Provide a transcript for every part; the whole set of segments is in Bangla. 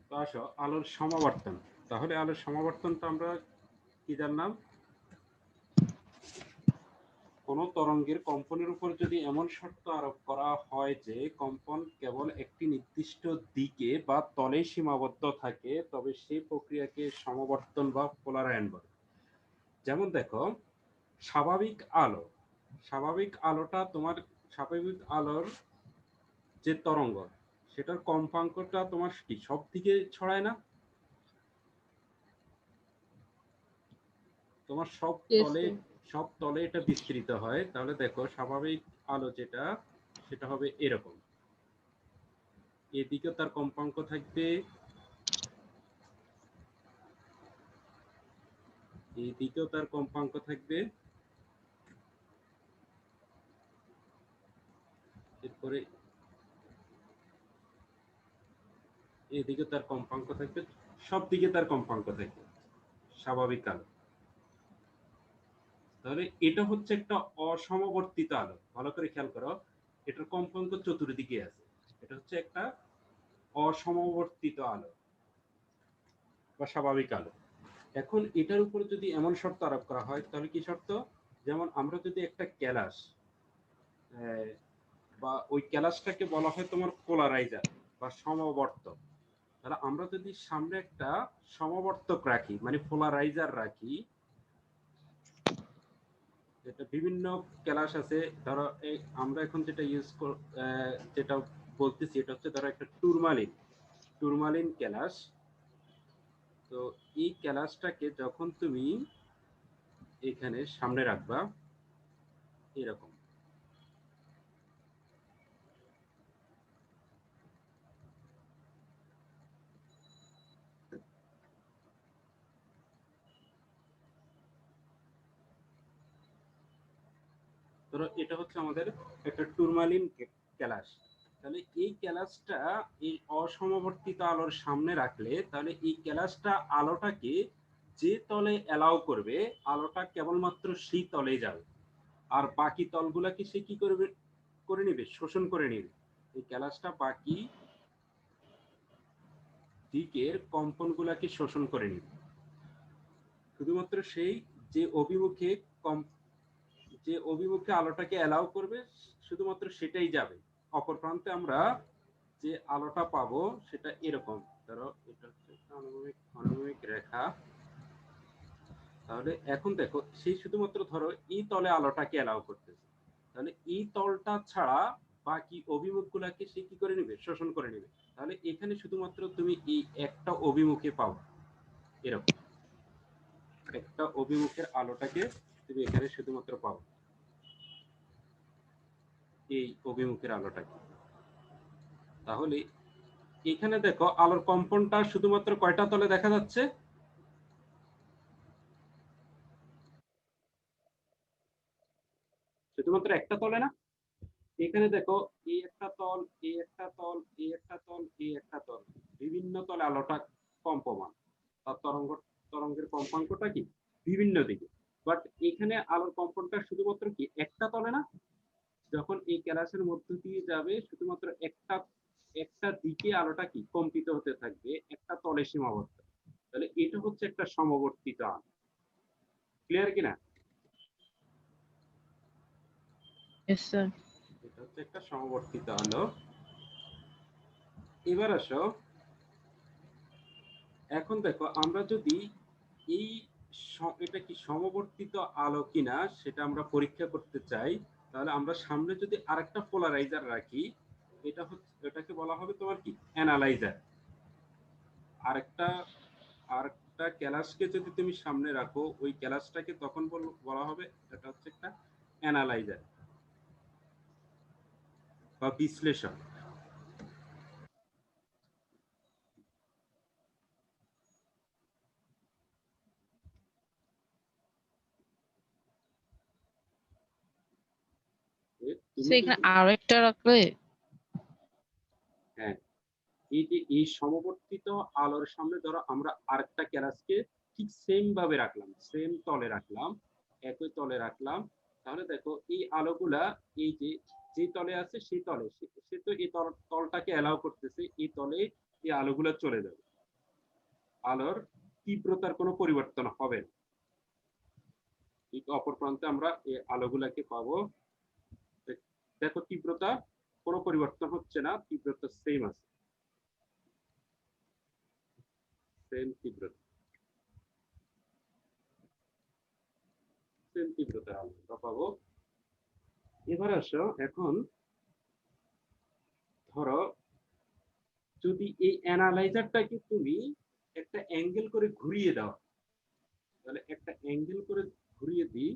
তো আসো আলোর সমাবর্তন। তাহলে আলোর সমাবর্তনটা আমরা কি জানলাম? কোন তরঙ্গের কম্পনের উপর যদি এমন শর্ত আরোপ করা হয় যে কম্পন কেবল একটি নির্দিষ্ট দিকে বা তলে সীমাবদ্ধ থাকে, তবে সেই প্রক্রিয়াকে সমাবর্তন বা পোলারায়ন বলে। যেমন দেখো, স্বাভাবিক আলো, স্বাভাবিক আলোটা তোমার স্বাভাবিক আলোর যে তরঙ্গ, সেটার কম্পাঙ্কটা তোমার কি সব দিকে ছড়ায় না? তোমার Yes, sir. সব তলে এটা বিস্তৃত হয়। তাহলে দেখো স্বাভাবিক আলো যেটা, সেটা হবে এরকম। এদিকে তার কম্পাঙ্ক থাকবে, এইদিকেও তার কম্পাঙ্ক থাকবে, এরপরে এদিকে তার কম্পাঙ্ক থাকবে, সব দিকে তার কম্পাঙ্ক থাকবে স্বাভাবিক আলো। তাহলে এটা হচ্ছে একটা অসমবর্তিত আলো। ভালো করে খেয়াল করো, এটার কম্পাঙ্ক চতুর্দিকে আছে। এটা হচ্ছে একটা অসমবর্তিত আলো বা স্বাভাবিক আলো। এখন এটার উপর যদি এমন শর্ত আরোপ করা হয়, তাহলে কি শর্ত? যেমন আমরা যদি একটা ক্যালাস বা ওই ক্যালাসটাকে বলা হয় তোমার পোলারাইজার বা সমবর্তক। তাহলে আমরা যদি সামনে একটা সমবর্তক রাখি, মানে পোলারাইজার রাখি, এটা বিভিন্ন ক্যালাস আছে। ধরো আমরা এখন যেটা যেটা বলতেছি, এটা হচ্ছে ধরো একটা টুরমালিন, টুরমালিন ক্যালাস। তো এই ক্যালাসটাকে যখন তুমি এখানে সামনে রাখবা এরকম, ধরো এটা হচ্ছে আমাদের একটা টুরমালিন ক্যালাস। তাহলে এই ক্যালাসটা এই অসমবর্তিত আলোর সামনে রাখলে, তাহলে এই ক্যালাসটা আলোটাকে যে তলে অ্যালাউ করবে, আলোটা কেবলমাত্র সেই তলে যাবে। আর বাকি তলগুলাকে সে কি করবে, করে নিবে, শোষণ করে নিবে। এই ক্যালাসটা বাকি দিকের কম্পনগুলাকে শোষণ করে নিবে। শুধুমাত্র সেই যে অভিমুখে যে অভিমুখে আলোটাকে অ্যালাউ করবে, শুধুমাত্র সেটাই যাবে। অপর প্রান্তে আমরা যে আলোটা পাবো সেটা এরকম। ধরো এটা হচ্ছে অনুভূমিক রেখা। তাহলে এখন দেখো, সেই শুধুমাত্র ধরো এই তলে আলোটাকে অ্যালাউ করতেছে, তাহলে এই তলটা ছাড়া বাকি অভিমুখগুলাকে সে কি করে নিবে, শোষণ করে নিবে। তাহলে এখানে শুধুমাত্র তুমি এই একটা অভিমুখে পাও, এরকম একটা অভিমুখের আলোটাকে তুমি এখানে শুধুমাত্র পাও, এই অভিমুখের আলোটাকে। তাহলে এখানে দেখো আলোর কম্পনটা শুধুমাত্র কয়টা তলে দেখা যাচ্ছে? শুধুমাত্র একটা তলে না? এখানে দেখো, এই একটা তল, এই একটা তল, এই একটা তল, এই একটা তল, বিভিন্ন তলে আলোটা কম্পমান। তার তরঙ্গের কম্পাঙ্কটা কি বিভিন্ন দিকে। বাট এখানে আলোর কম্পনটা শুধুমাত্র কি একটা তলে না? যখন এই ক্যালাসের মধ্য দিয়ে যাবে, শুধুমাত্র একটা একটা দিকে আলোটা কি কম্পিত হতে থাকবে, একটা তলে সীমাবদ্ধ। তাহলে এটা হচ্ছে একটা সমবর্তিত আলো। ক্লিয়ার কিনা? Yes, sir. এটা হচ্ছে একটা সমবর্তিত আলো। এবার আসো, এখন দেখো আমরা যদি এই এটা কি সমবর্তিত আলো কিনা সেটা আমরা পরীক্ষা করতে চাই, তাহলে আমরা সামনে যদি আরেকটা পোলারাইজার রাখি, এটা হচ্ছে, এটাকে বলা হবে তোমার কি অ্যানালাইজার। আরেকটা আরেকটা ক্যালাসকে যদি তুমি সামনে রাখো, ওই ক্যালাসটাকে তখন বলা হবে এটা হচ্ছে একটা অ্যানালাইজার বা বিশ্লেষণ। So তুমি এখানে যদি, আরেকটা রাখলে হ্যাঁ, এই যে এই সমবর্তিত আলোর সামনে ধরো আমরা আরেকটা ক্যালাসকে ঠিক সেম ভাবে রাখলাম, সেম তলে রাখলাম, একই তলে রাখলাম। তাহলে দেখো এই আলোগুলা এই যে যে তলে আছে সেই তলে সে তো এই তলটাকে অ্যালাউ করতেছে, এই তলে এই আলোগুলো চলে যাবে, আলোর তীব্রতার কোনো পরিবর্তন হবে না। ঠিক অপর প্রান্তে আমরা এই আলোগুলাকে পাবো। দেখো তীব্রতা কোনো পরিবর্তন হচ্ছে না, তীব্রতা সেম আছে, সেম তীব্রতা, সেম তীব্রতার আলো আমরা পাবো। এবার আসো, এখন ধরো যদি এই অ্যানালাইজারটাকে তুমি একটা অ্যাঙ্গেল করে ঘুরিয়ে দাও, তাহলে একটা অ্যাঙ্গেল করে ঘুরিয়ে দিই,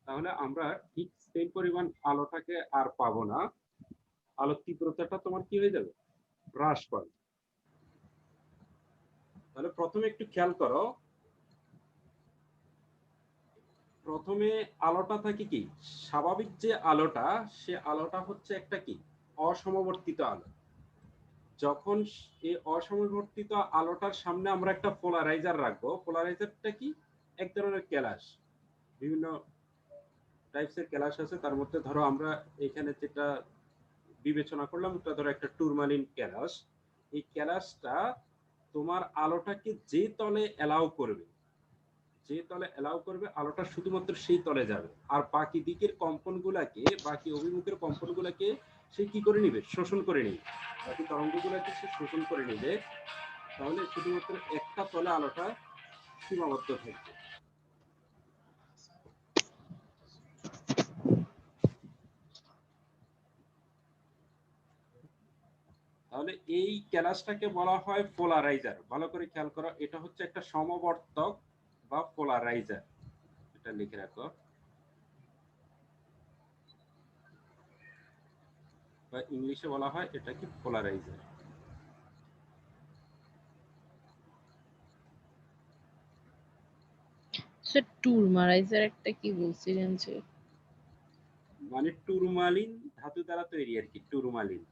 তাহলে আমরা ঠিক সেম পরিমাণ আলোটাকে আর পাবো না, আলোর তীব্রতাটা তোমার কি হয়ে যাবে, হ্রাস পাবে। তাহলে প্রথমে একটু খেয়াল করো, প্রথমে আলোটা থাকে কি, স্বাভাবিক যে আলোটা, সে আলোটা হচ্ছে একটা কি, অসমবর্তিত আলো। যখন এই অসমবর্তিত আলোটার সামনে আমরা একটা পোলারাইজার রাখবো, পোলারাইজারটা কি, এক ধরনের ক্যালাস, বিভিন্ন টাইপসের ক্যালাস আছে, তার মধ্যে ধরো আমরা এখানে যেটা বিবেচনা করলাম ওটা ধরো একটা টুরমালিন ক্যালাস। এই ক্যালাসটা তোমার আলোটাকে যে তলে অ্যালাউ করবে, যে তলে অ্যালাউ করবে আলোটা শুধুমাত্র সেই তলে যাবে, আর বাকি দিকের কম্পনগুলাকে, বাকি অভিমুখের কম্পনগুলাকে সে কি করে নিবে, শোষণ করে নিবে, বাকি তরঙ্গগুলাকে সে শোষণ করে নিবে। তাহলে শুধুমাত্র একটা তলে আলোটা সীমাবদ্ধ থাকবে। তাহলে এই ক্যালাসটাকে বলা হয় পোলারাইজার। ভালো করে খেয়াল করো, এটা হচ্ছে একটা সমবর্তক বা পোলারাইজার, এটা লিখে রাখো, বা ইংলিশে বলা হয় এটা কি, পোলারাইজার। সে টুরমারাইজার একটা কি বলছিলেন যে? মানে টুরমালিন ধাতু দ্বারা তৈরি আর কি, টুরমালিন।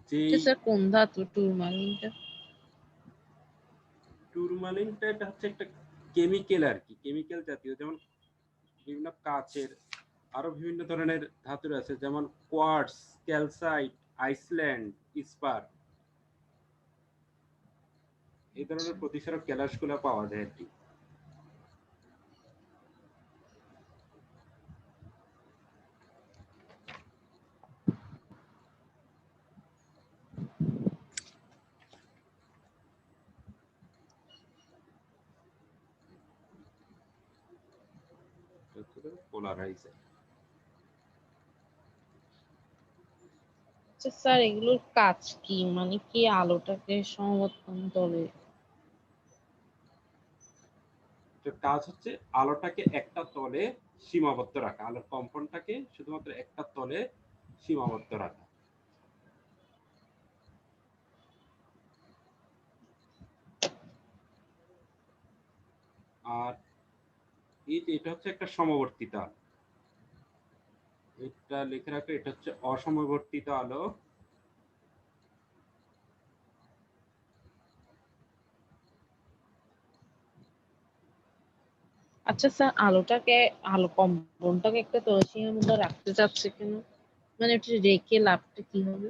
যে স্যার কোন ধাতু টুরমালিনটা? টুরমালিনটা এটা হচ্ছে একটা কেমিক্যাল আর কি, কেমিক্যাল জাতীয়, যেমন বিভিন্ন কাচের আরো বিভিন্ন ধরনের ধাতুর আছে, যেমন কোয়ার্টজ, ক্যালসাইট, আইসল্যান্ড, ইস্পার, এই ধরনের প্রতিসারক ক্যালাসগুলো পাওয়া যায় আর কি। পোলারাইজার। আচ্ছা স্যার, এগুলোর কাজ কি, মানে কি আলোটাকে সমবর্তন করে? কাজ হচ্ছে আলোটাকে একটা তলে সীমাবদ্ধ রাখা, আলোর কম্পনটাকে শুধুমাত্র একটা তলে সীমাবদ্ধ রাখা। আর এই যে এটা হচ্ছে একটা সমবর্তিত আলো, এটা লিখে রাখো, এটা হচ্ছে অসমবর্তিত আলো। আচ্ছা স্যার, আলো কম্পনটাকে একটা তরসীমের মধ্যে রাখতে চাচ্ছে কেন? মানে ওটা রেখে লাভটা কি হবে?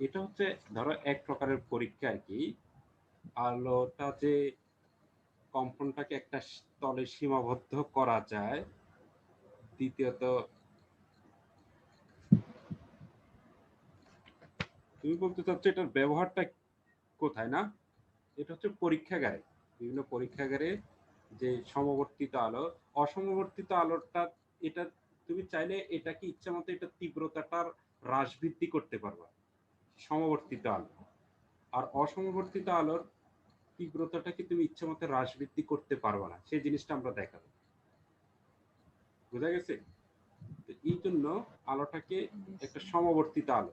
এটা হচ্ছে ধরো এক প্রকারের পরীক্ষা আর কি, আলোটা যে কম্পনটাকে একটা তলে সীমাবদ্ধ করা যায়। দ্বিতীয়ত তুমি বলতে চাচ্ছ এটার ব্যবহারটা কোথায়, না? এটা হচ্ছে পরীক্ষাগারে, বিভিন্ন পরীক্ষাগারে যে সমবর্তিত আলো, অসমবর্তিত আলোটা, এটা তুমি চাইলে এটাকে ইচ্ছা মতো এটা তীব্রতাটার হ্রাস বৃদ্ধি করতে পারবা, সমবর্তিত আলো। আর অসমবর্তিত আলোর তীব্রতাটাকে তুমি ইচ্ছা মতো হ্রাস বৃদ্ধি করতে পারবা না, সেই জিনিসটা আমরা দেখাবো। বোঝা গেছে? তো এই জন্য আলোটাকে একটা সমবর্তিত আলো,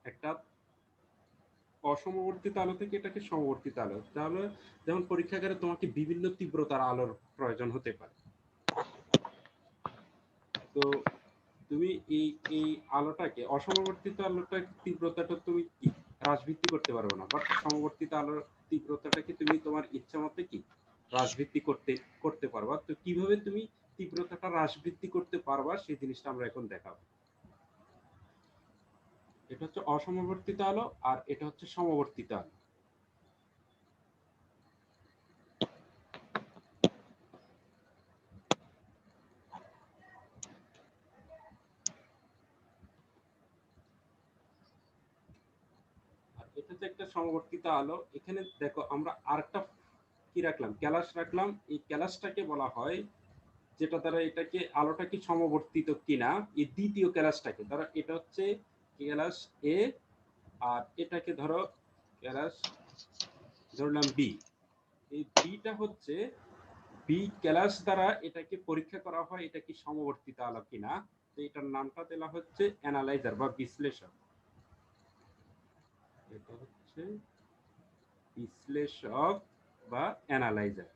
একটা অসমবর্তিত আলো থেকে এটাকে সমবর্তিত আলো, তাহলে যেমন পরীক্ষাগারে তোমাকে বিভিন্ন তীব্রতার আলোর প্রয়োজন হতে পারে। তো তুমি এই এই আলোটাকে, অসমবর্তিত আলোটার তীব্রতাটা তুমি কি হ্রাস বৃদ্ধি করতে পারবে না, বাট সমবর্তিত আলোর তীব্রতাটাকে তুমি তোমার ইচ্ছা মতো কি হ্রাস বৃদ্ধি করতে পারবা। তো কিভাবে তুমি তীব্রতাটা হ্রাস বৃদ্ধি করতে পারবা সেই জিনিসটা আমরা এখন দেখাবো। এটা হচ্ছে অসমবর্তিত আলো আর এটা হচ্ছে সমবর্তিত আলো। আর এটা হচ্ছে একটা সমবর্তিত আলো। এখানে দেখো আমরা আরেকটা কি রাখলাম, ক্যালাস রাখলাম। এই ক্যালাসটাকে বলা হয়, যেটা দ্বারা এটাকে আলোটা কি সমবর্তিত কিনা, এই দ্বিতীয় ক্যালাসটাকে ধরো এটা হচ্ছে ক্যালাস এ, আর এটাকে ধরো ক্যালাস ধরলাম বি। এই বিটা হচ্ছে বি ক্যালাস দ্বারা এটাকে পরীক্ষা করা হয় এটা কি সমবর্তিত আলো কিনা। তো এটার নামটা দেওয়া হচ্ছে অ্যানালাইজার বা বিশ্লেষক। এটা হচ্ছে বিশ্লেষক বা অ্যানালাইজার।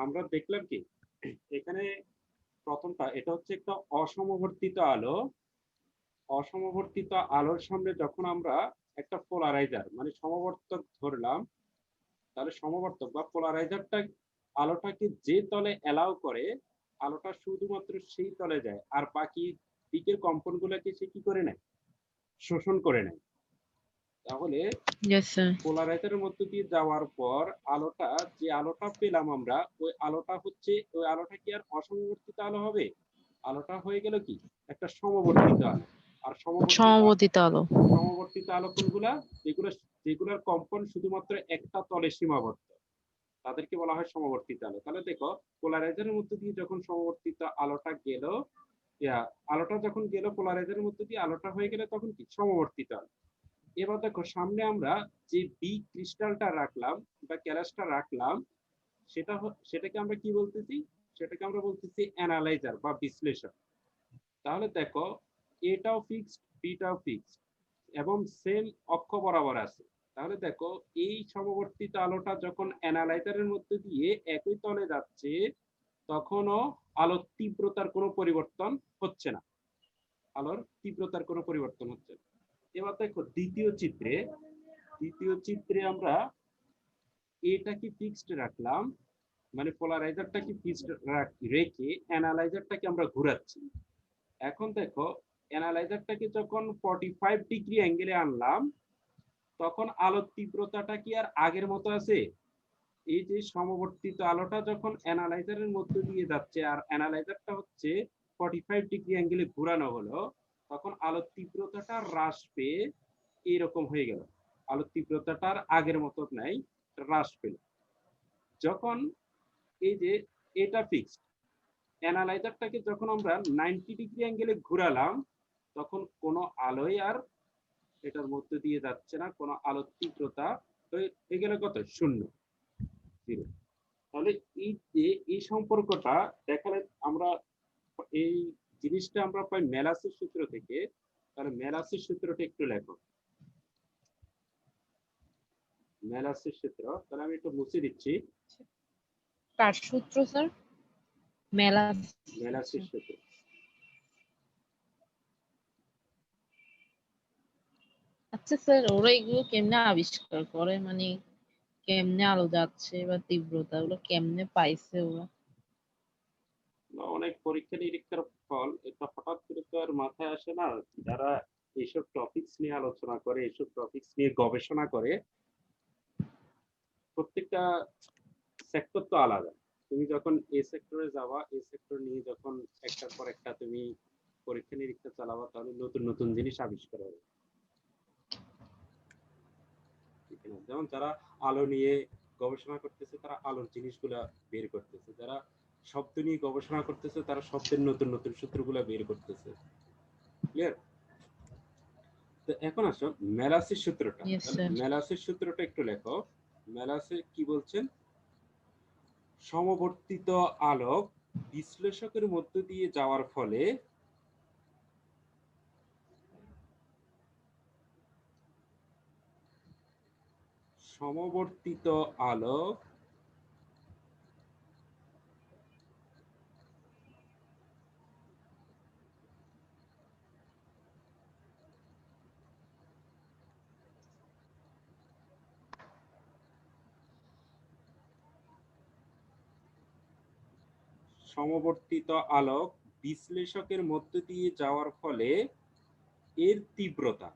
আমরা দেখলাম কি এখানে প্রথমটা, এটা হচ্ছে একটা অসমবর্তিত আলো। অসমবর্তিত আলোর সামনে যখন আমরা একটা পোলারাইজার মানে সমবর্তক ধরলাম, তাহলে সমবর্তক বা পোলারাইজারটা আলোটাকে যে তলে অ্যালাউ করে, আলোটা শুধুমাত্র সেই তলে যায়, আর বাকি দিকের কম্পনগুলোকে সে কি করে নেয়, শোষণ করে নেয়। তাহলে Yes, sir. পোলারাইজারের মধ্য দিয়ে যাওয়ার পর আলোটা, যে আলোটা পেলাম আমরা, ওই আলোটা হচ্ছে, ওই আলোটা কি আর অসমবর্তিত আলো হবে? আলোটা হয়ে গেল কি একটা সমবর্তিত আলো। আর সমবর্তিত আলো। সমবর্তিত আলো কোনগুলা, যেগুলো যেগুলোর কম্পন শুধুমাত্র একটা তলে সীমাবদ্ধ, তাদেরকে বলা হয় সমবর্তিত আলো। তাহলে দেখো পোলারাইজারের মধ্যে দিয়ে যখন সমবর্তিত আলোটা গেল, আলোটা যখন গেল পোলারাইজারের মধ্যে দিয়ে, আলোটা হয়ে গেলে তখন কি সমবর্তিত আলো। এবার দেখো সামনে আমরা যে বি ক্রিস্টালটা রাখলাম বা ক্যালাসটা রাখলাম, সেটাকে আমরা কি বলতেছি, সেটাকে আমরা বলতেছি অ্যানালাইজার বা বিশ্লেষক। তাহলে দেখো এটাও ফিক্সড, বিটাও ফিক্সড এবং সেম অক্ষ বরাবর আছে। তাহলে দেখো এই সমবর্তিত আলোটা যখন অ্যানালাইজারের মধ্যে দিয়ে একই তলে যাচ্ছে, তখনও আলোর তীব্রতার কোনো পরিবর্তন হচ্ছে না। আলোর তীব্রতার কোনো পরিবর্তন হচ্ছে না। এবার দেখো দ্বিতীয় চিত্রে আমরা এটাকে ফিক্সড রাখলাম, মানে পোলারাইজারটাকে ফিক্সড রেখে অ্যানালাইজারটাকে আমরা ঘুরাচ্ছি। এখন দেখো অ্যানালাইজারটাকে যখন 45 ডিগ্রি অ্যাঙ্গেলে আনলাম, তখন আলোর তীব্রতাটা কি আর আগের মতো আছে? এই যে সমবর্তিত আলোটা যখন অ্যানালাইজারের মধ্য দিয়ে যাচ্ছে, আর অ্যানালাইজারটা হচ্ছে 45 ডিগ্রি অ্যাঙ্গেলে ঘুরানো হলো, তখন আলোর তীব্রতাটা হ্রাস পেয়ে এইরকম হয়ে গেল। আলোর তীব্রতাটার আগের মতো নাই, হ্রাস পেল। যখন এই যে এটা ফিক্সড, অ্যানালাইজারটাকে যখন আমরা 90 ডিগ্রি অ্যাঙ্গেলে ঘুরালাম, তখন কোনো আলোই আর এটার মধ্যে দিয়ে যাচ্ছে না, কোনো আলোর তীব্রতা হয়ে গেল কত, শূন্য, জিরো। তাহলে এই যে এই সম্পর্কটা দেখালে আমরা, এই জিনিসটা আমরা পাই মেলাসের সূত্র থেকে। তাহলে মেলাসের সূত্রটা একটু লেখো, মেলাসের সূত্র। তাহলে আমি একটু মুছে দিচ্ছি। কার সূত্র স্যার? মেলাস। মেলাসের সূত্র, আচ্ছা স্যার, ওরা এগুলো কেমনে আবিষ্কার করে, মানে কেমনে আলো যাচ্ছে বা তীব্রতা ওগুলো কেমনে পাইছে ওরা? অনেক পরীক্ষা নিরীক্ষার ফল, এটা হঠাৎ করে তো আর মাথায় আসে না। যারা এইসব টপিকস নিয়ে আলোচনা করে, এইসব টপিকস নিয়ে গবেষণা করে, প্রত্যেকটা সেক্টর তো আলাদা। তুমি যখন এ সেক্টরে যাবা, এ সেক্টর নিয়ে যখন একটার পর একটা তুমি পরীক্ষা নিরীক্ষা চালাবা, তাহলে নতুন নতুন জিনিস আবিষ্কার হবে। ঠিক কিনা। যেমন যারা আলো নিয়ে গবেষণা করতেছে তারা আলোর জিনিসগুলা বের করতেছে, যারা শব্দ নিয়ে গবেষণা করতেছে তারা শব্দের নতুন নতুন সূত্রগুলা বের করতেছে। ক্লিয়ার? তো এখন আসো মেলাসের সূত্রটা। Yes, তাহলে sir. মেলাসের সূত্রটা একটু লেখো। মেলাসে কি বলছেন? সমবর্তিত আলোক বিশ্লেষকের মধ্য দিয়ে যাওয়ার ফলে সমবর্তিত আলোক সমবর্তিত আলোক বিশ্লেষকের মধ্য দিয়ে যাওয়ার ফলে এর তীব্রতা,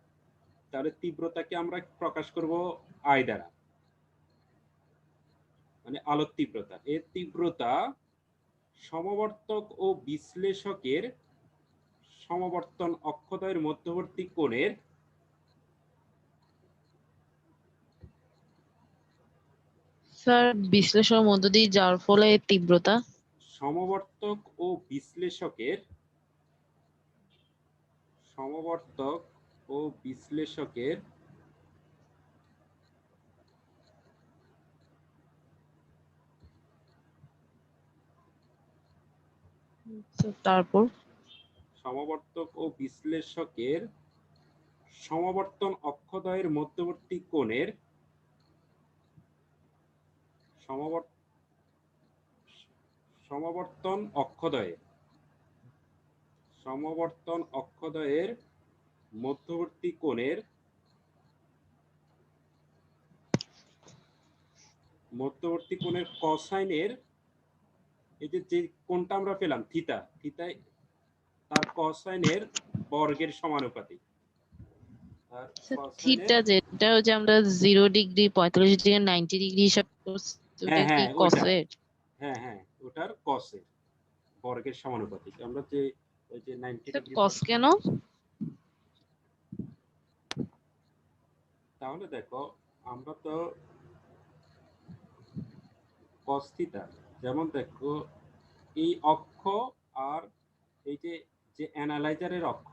তাহলে তীব্রতাকে আমরা প্রকাশ করব আই দ্বারা, মানে আলোর তীব্রতা। এর তীব্রতা সমবর্তক ও বিশ্লেষকের সমবর্তন অক্ষদ্বয়ের মধ্যবর্তী কোণের স্যার বিশ্লেষণের মধ্য দিয়ে যাওয়ার ফলে তীব্রতা সমবর্তক ও বিশ্লেষকের সমবর্তক ও বিশ্লেষকের তারপর সমবর্তক ও বিশ্লেষকের সমবর্তন অক্ষদ্বয়ের মধ্যবর্তী কোণের সমবর্তন অক্ষদ্বয়ের মধ্যবর্তী কোণের কসাইনের, এই যে কোণটা আমরা পেলাম থিতা, থিতায় তার কসাইনের বর্গের সমানুপাতিক। আর থিটা যেটা হচ্ছে আমরা 0 ডিগ্রি 45 ডিগ্রি 90 ডিগ্রি হিসাব করছি, ওটা কি কসের? হ্যাঁ ওটার কসের বর্গের সমানুপাতিক। আমরা যে ওই যে 90 ডিগ্রি কস কেন? তাহলে দেখো আমরা তো কস থিটা, যেমন দেখো এই অক্ষ আর এই যে যে অ্যানালাইজারের অক্ষ,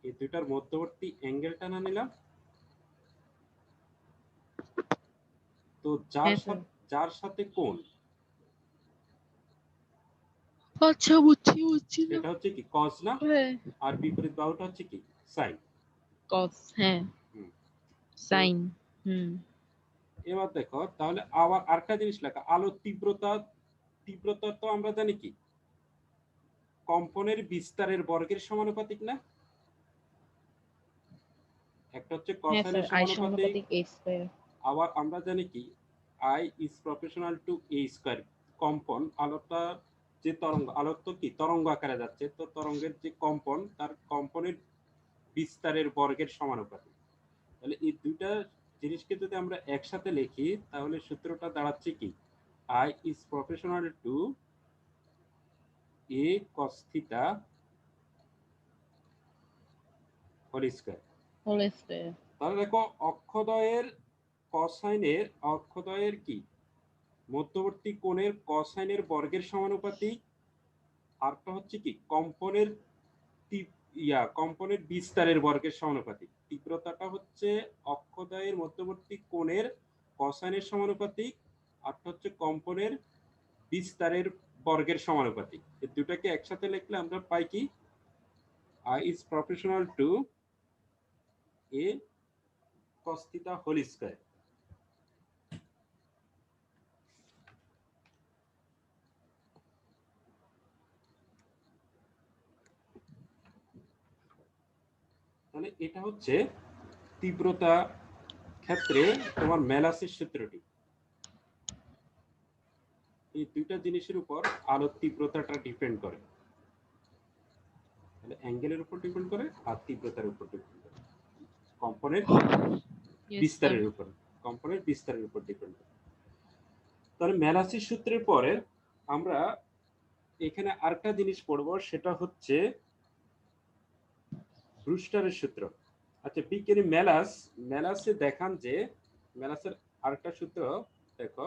এই দুটার মধ্যবর্তী অ্যাঙ্গেলটা না নিলাম, তো যার সাথে কোণ, আচ্ছা বুঝছি সেটা হচ্ছে কি কস না, আর বিপরীত বাহুটা হচ্ছে কি সাইন। কস, হ্যাঁ সাইন। এবার দেখো তাহলে আবার আরেকটা জিনিস লেখা, আলোর তীব্রতা তো আমরা জানি কি কম্পনের বিস্তারের বর্গের সমানুপাতিক না? একটা হচ্ছে কোসাইনের সমানুপাতিক, আবার আমরা জানি কি I is proportional to a square. কম্পন আলোটা যে তরঙ্গ, আলোর তো কি তরঙ্গ আকারে যাচ্ছে, তো তরঙ্গের যে কম্পন তার কম্পনের বিস্তারের বর্গের সমানুপাতিক। তাহলে এই দুইটা জিনিসকে যদি আমরা একসাথে লিখি তাহলে সূত্রটা দাঁড়াচ্ছে কি I is proportional to a cos theta whole square। তাহলে দেখো অক্ষদ্বয়ের কি মধ্যবর্তী কোণের কসাইনের বর্গের সমানুপাতিক, আরটা হচ্ছে কি কম্পনের বিস্তারের বর্গের সমানুপাতিক। তীব্রতাটা হচ্ছে অক্ষদ্বয়ের মধ্যবর্তী কোণের কসাইনের সমানুপাতিক, আরটা হচ্ছে কম্পনের বিস্তারের বর্গের সমানুপাতিক। এই দুটাকে একসাথে লিখলে আমরা পাই কি I is proportional to a cos theta whole square। তাহলে এটা হচ্ছে তীব্রতা ক্ষেত্রে তোমার মেলাসের সূত্রটি। এই দুইটা জিনিসের উপর আলোর তীব্রতাটা ডিপেন্ড করে, তাহলে অ্যাঙ্গেলের উপর ডিপেন্ড করে আর তীব্রতার উপর ডিপেন্ড করে, কম্পনের বিস্তারের উপর ডিপেন্ড করে। তাহলে মেলাসের সূত্রের পরে আমরা এখানে আরেকটা জিনিস পড়বো, সেটা হচ্ছে ব্রুস্টারের সূত্র। আচ্ছা বিজ্ঞানী মেলাসে দেখান যে ম্যালাসের আরেকটা সূত্র দেখো,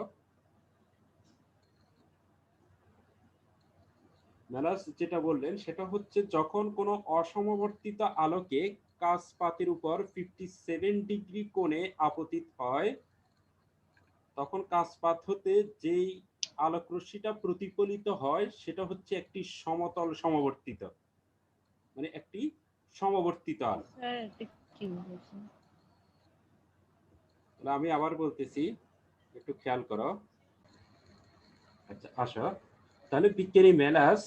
ম্যালাস যেটা বললেন সেটা হচ্ছে যখন কোনো অসমবর্তিত আলোকে কাচ পাতের উপর 57 ডিগ্রি কোণে আপতিত হয়, তখন কাচ পাত হতে যেই আলোক রশ্মিটা প্রতিফলিত হয় সেটা হচ্ছে একটি সমতল সমবর্তিত, মানে একটি সমবর্তিত আলো। স্যার এটা কি বলছেন? আমি আবার বলতেছি, একটু খেয়াল করো। আচ্ছা আসো, তাহলে বিজ্ঞানী ম্যালাস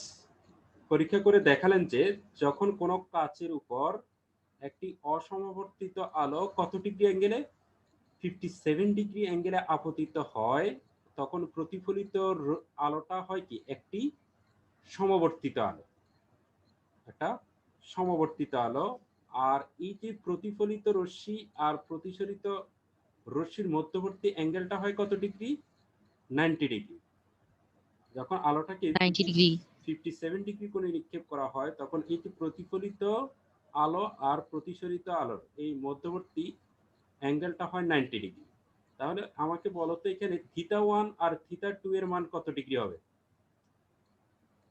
পরীক্ষা করে দেখালেন যে যখন কোনো কাচের উপর একটি অসমবর্তিত আলো কত ডিগ্রি অ্যাঙ্গেলে, 57 ডিগ্রি অ্যাঙ্গেলে আপতিত হয়, তখন প্রতিফলিত আলোটা হয় কি একটি সমবর্তিত আলো, একটা সমবর্তিত আলো। আর এই যে প্রতিফলিত রশ্মি আর প্রতিসরিত রশ্মির মধ্যবর্তী অ্যাঙ্গেলটা হয় কত ডিগ্রি, 90 ডিগ্রি। যখন আলোটাকে 90 ডিগ্রি। 57 ডিগ্রি কোণে নিক্ষেপ করা হয়, তখন এই যে প্রতিফলিত আলো আর প্রতিসরিত আলোর এই মধ্যবর্তী অ্যাঙ্গেলটা হয় 90 ডিগ্রি। তাহলে আমাকে বলো তো এখানে θ1 আর θ2 এর মান কত ডিগ্রি হবে?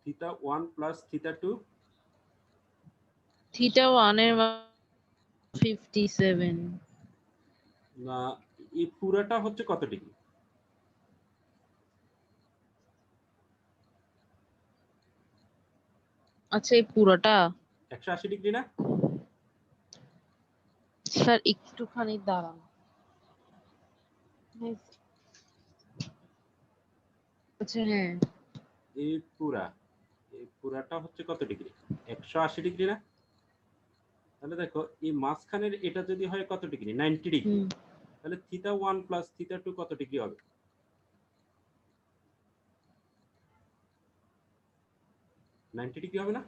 θ1 প্লাস θ2, θ1 এর মান 57। না, এই পুরাটা হচ্ছে কত ডিগ্রি? আচ্ছা এই পুরোটা 180 ডিগ্রি না? স্যার একটুখানি দাঁড়ান। আচ্ছা হ্যাঁ, এই পুরাটা হচ্ছে কত ডিগ্রি, 180 ডিগ্রি না? তাহলে দেখো এই মাঝখানের এটা যদি হয় কত ডিগ্রি, 90 ডিগ্রি, তাহলে θ1 প্লাস θ2 কত ডিগ্রি হবে? 90 ডিগ্রি হবে না?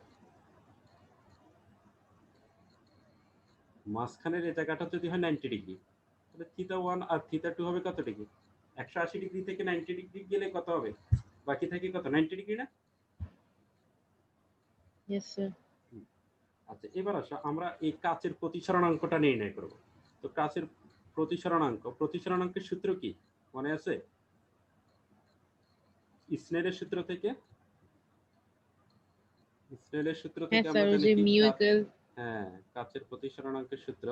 মাঝখানের এই জায়গাটা যদি হয় 90 ডিগ্রি, তাহলে θ1 আর θ2 হবে কত ডিগ্রি? 180 ডিগ্রি থেকে 90 ডিগ্রি গেলে কত হবে, বাকি থাকে কত, 90 ডিগ্রি না? Yes sir. আচ্ছা এবার আসো আমরা এই কাচের প্রতিসরণাঙ্কটা নির্ণয় করব। তো কাচের প্রতিসরণাঙ্কের সূত্র কি মনে আছে? স্নেলের সূত্র থেকে হ্যাঁ স্যার, আমরা ওই জানি যে কি মিউ ইকুয়াল হ্যাঁ, কাচের প্রতিসরণাঙ্কের সূত্র,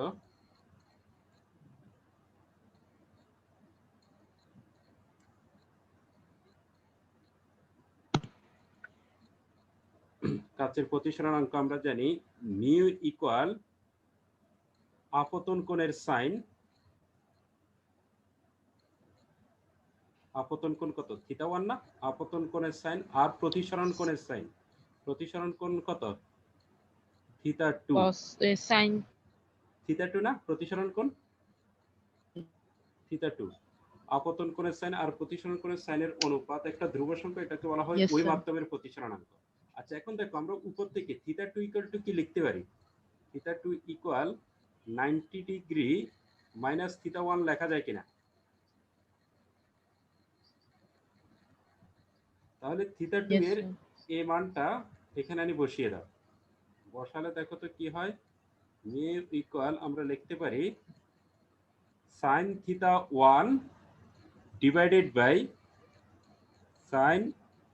কাচের প্রতিসরণাঙ্ক আমরা জানি মিউ ইকুয়াল আপতন কোণের সাইন, আপতন কোণ কত, θ1 না? আপতন কোণের সাইন আর প্রতিসরণ কোণের সাইন, প্রতিসরণ কোণ কত, θ2, কস সাইন θ2 না? প্রতিসরণ কোণ θ2, আপতন কোণের সাইন আর প্রতিসরণ কোণের সাইনের অনুপাত একটা ধ্রুব সংখ্যা, এটাকে বলা হয় ইয়েস ওই স্যার। মাধ্যমের প্রতিসরণাঙ্ক। আচ্ছা এখন দেখো আমরা উপর থেকে θ2 ইকুয়াল টু কি লিখতে পারি, θ2 ইকুয়াল 90 ডিগ্রি মাইনাস θ1 লেখা যায় কিনা? তাহলে θ2 ইয়েস এর স্যার। এই মানটা এখানে আমি বসিয়ে দাও, বসালে দেখো তো কি হয়, মিউ ইকুয়াল আমরা লিখতে পারি sin θ1 ডিভাইডেড বাই sin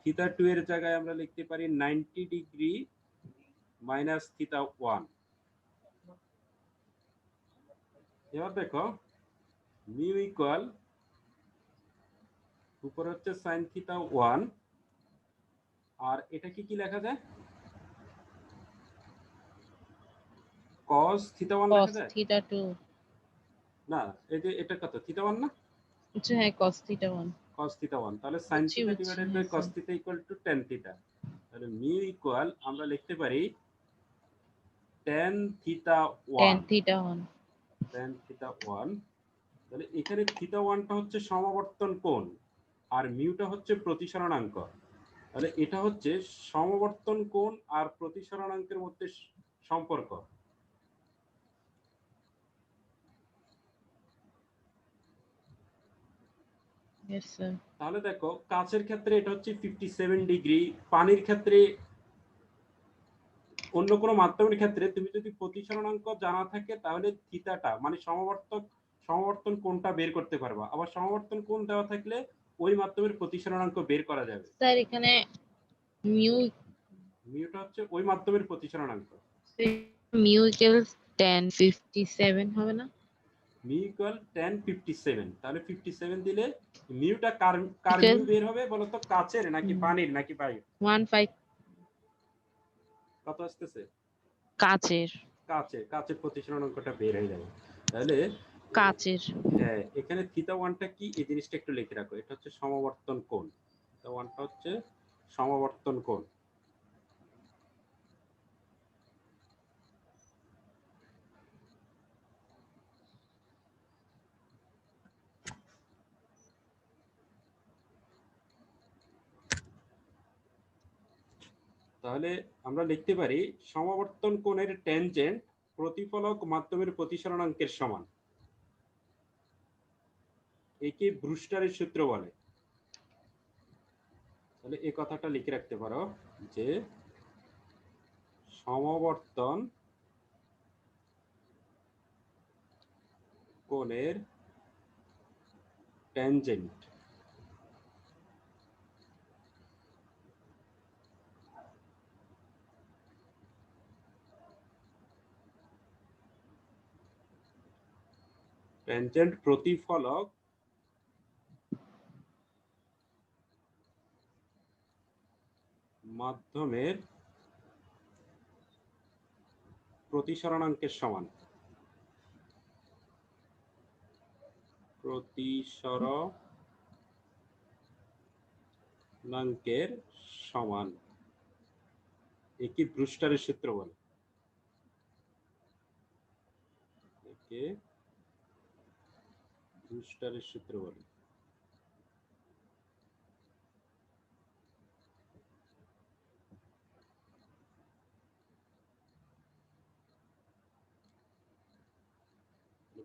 θ2 এর জায়গায় আমরা লিখতে পারি 90 ডিগ্রি মাইনাস θ1। এবার দেখো মিউ ইকুয়াল উপরে হচ্ছে sin θ1 আর এটা কি লেখা যায়, cos θ1 লেখা কস যায় θ2। না? এই যে এটা কত, θ1 না? আচ্ছা হ্যাঁ, cos θ1। cos θ1, তাহলে sin বুঝছি θ বুঝছি, ডিভাইডেড বাই হ্যাঁ cos sir. θ equal to tan θ। তাহলে মিউ ইকুয়াল আমরা লিখতে পারি tan tan θ1, θ1। tan θ1। তাহলে এখানে θ1টা হচ্ছে সমাবর্তন কোণ আর মিউটা হচ্ছে প্রতিসরণাঙ্ক, তাহলে এটা হচ্ছে সমবর্তন কোণ আর প্রতিসরণাঙ্কের মধ্যে সম্পর্ক। Yes sir. তাহলে দেখো কাচের ক্ষেত্রে এটা হচ্ছে 57 ডিগ্রি, পানির ক্ষেত্রে অন্য কোনো মাধ্যমের ক্ষেত্রে তুমি যদি প্রতিসরণাঙ্ক জানা থাকে তাহলে থিতাটা মানে সমাবর্তন কোণটা বের করতে পারবা। আবার সমাবর্তন কোণ দেওয়া থাকলে ওই মাধ্যমের প্রতিসরণাঙ্ক বের করা যাবে। স্যার এখানে মিউটা হচ্ছে ওই মাধ্যমের প্রতিসরণাঙ্ক। মিউ ইকুয়ালস 1057 হবে না? মিউ ইকুয়াল 1057, তাহলে 57 দিলে মিউটা কার Because মিউ বের হবে বলো তো, কাচের নাকি পানির নাকি বায়ু? 15 কত আসতেছে? কাচের। কাচের প্রতিসরণাঙ্কটা বের হয়ে যাবে। তাহলে কাচের। হ্যাঁ, এখানে থিটা ওয়ানটা কি এই জিনিসটা একটু লিখে রাখো। এটা হচ্ছে সমাবর্তন কোণ। থিটা ওয়ানটা হচ্ছে সমাবর্তন কোণ। তাহলে আমরা লিখতে পারি সমাবর্তন কোণের ট্যানজেন্ট প্রতিফলক মাধ্যমের প্রতিসরণাঙ্কের সমান। একে ব্রুস্টারের সূত্র বলে। তাহলে এই কথাটা লিখে রাখতে পারো যে সমাবর্তন কোণের ট্যানজেন্ট প্রতিফলক মাধ্যমের প্রতিসরণাঙ্কের সমান। প্রতিসরণাঙ্কের সমান। একে ব্রুস্টারের সূত্র বলে। একে ব্রুস্টারের সূত্র বলে।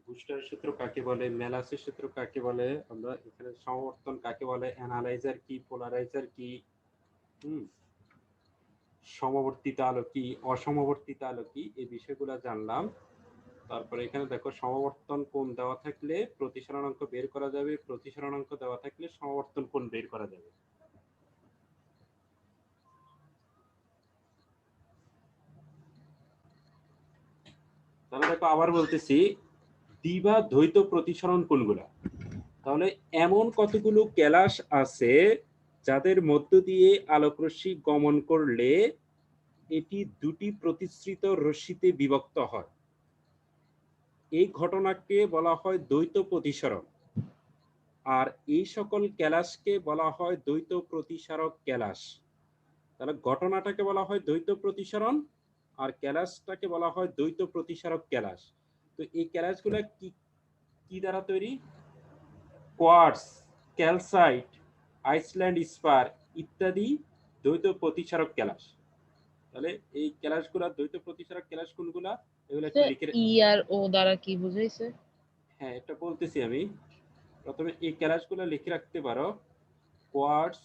ব্রুস্টারের সূত্র কাকে বলে, মেলাসের সূত্র কাকে বলে, আমরা এখানে সমবর্তন কাকে বলে, অ্যানালাইজার কি, পোলারাইজার কি, সমবর্তিত আলো কি, অসমবর্তিত আলো কি, এই বিষয়গুলো জানলাম। তারপরে এখানে দেখো সমবর্তন কোণ দেওয়া থাকলে প্রতিসরণাঙ্ক বের করা যাবে, প্রতিসরণাঙ্ক দেওয়া থাকলে সমবর্তন কোণ বের করা যাবে। তাহলে দেখো আবার বলতেছি, দ্বি বা দ্বৈত প্রতিসরণ কোণগুলা। তাহলে এমন কতগুলো ক্যালাস আছে যাদের মধ্য দিয়ে আলোকরশ্মি গমন করলে এটি দুটি প্রতিসৃত রশ্মিতে বিভক্ত হয়। এই ঘটনাকে বলা হয় দ্বৈত প্রতিসরণ। আর এই সকল ক্যালাসকে বলা হয় দ্বৈত প্রতিসারক ক্যালাস। তাহলে ঘটনাটাকে বলা হয় দ্বৈত প্রতিসরণ আর ক্যালাসটাকে বলা হয় দ্বৈত প্রতিসারক ক্যালাস। তো এই ক্যালাসগুলো কি কি দ্বারা তৈরি? কোয়ার্টজ, ক্যালসাইট, আইসল্যান্ড স্পার ইত্যাদি দ্বৈত প্রতিসারক ক্যালাস। তাহলে এই ক্যালাসগুলো দ্বৈত প্রতিসারক ক্যালাস কোনগুলা, এগুলো একটু লিখে। ই আর ও দ্বারা কি বুঝাইছে? হ্যাঁ, এটা বলতেছি আমি। প্রথমে এই ক্যালাসগুলো লিখে রাখতে পারো। কোয়ার্টজ,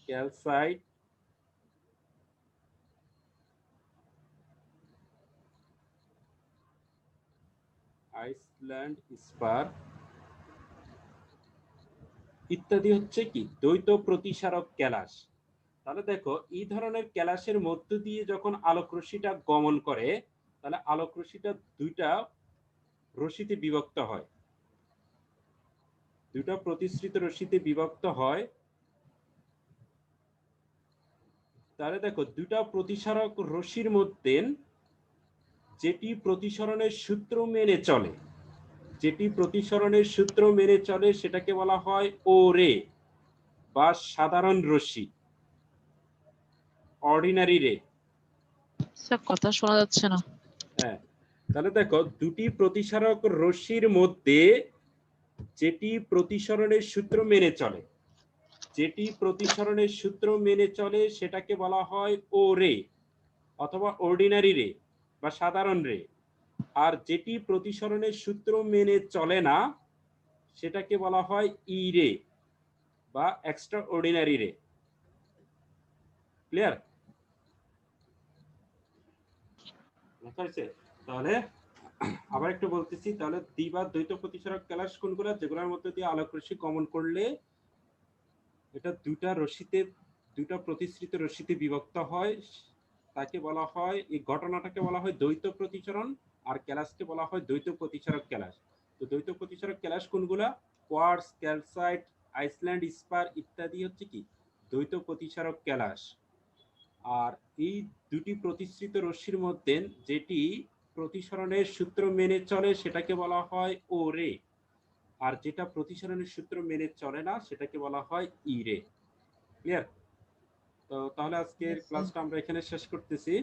ক্যালসাইট, আইসল্যান্ড স্পার ইত্যাদি হচ্ছে কি দ্বৈত প্রতিসারক ক্যালাস। তাহলে দেখো এই ধরনের ক্যালাসের মধ্য দিয়ে যখন আলোক রশ্মিটা গমন করে, তাহলে আলোক রশ্মিটা দুইটা রশ্মিতে বিভক্ত হয়, দুইটা প্রতিসৃত রশ্মিতে বিভক্ত হয়। তাহলে দেখো দুইটা প্রতিসারক রশ্মির মধ্যে যেটি প্রতিসরণের সূত্র মেনে চলে, যেটি প্রতিসরণের সূত্র মেনে চলে সেটাকে বলা হয় ও রে বা সাধারণ রশ্মি, অর্ডিনারি রে। স্যার কথা শোনা যাচ্ছে না। হ্যাঁ, তাহলে দেখো দুটি প্রতিসারক রশ্মির মধ্যে যেটি প্রতিসরণের সূত্র মেনে চলে, যেটি প্রতিসরণের সূত্র মেনে চলে সেটাকে বলা হয় ও রে অথবা অর্ডিনারি রে বা সাধারণ রে। আর যেটি প্রতিসরণের সূত্র মেনে চলে না সেটাকে বলা হয় ই রে বা এক্সট্রা অর্ডিনারি রে। ক্লিয়ার? লেখা হয়েছে? তাহলে আবার একটু বলতেছি, তাহলে দ্বি বা দ্বৈত প্রতিসরক ক্যালাস কোনগুলো, যেগুলোর মধ্যে দিয়ে আলোক রশ্মি কমন করলে এটা দুটা প্রতিসৃত রশ্মিতে বিভক্ত হয়, তাকে বলা হয়, এই ঘটনাটাকে বলা হয় দ্বৈত প্রতিসরণ, আর ক্যালাসকে বলা হয় দ্বৈত প্রতিসরক ক্যালাস। তো দ্বৈত প্রতিসরক ক্যালাস কোনগুলা? কোয়ার্টজ, ক্যালসাইট, আইসল্যান্ড স্পার ইত্যাদি হচ্ছে কি দ্বৈত প্রতিসরক ক্যালাস। আর এই দুটি প্রতিসৃত রশ্মির মধ্যে যেটি প্রতিসরণের সূত্র মেনে চলে সেটাকে বলা হয় ও রে, আর যেটা প্রতিসরণের সূত্র মেনে চলে না সেটাকে বলা হয় ই রে। ক্লিয়ার? তো তাহলে আজকের Yes, sir. ক্লাসটা আমরা এখানে শেষ করতেছি।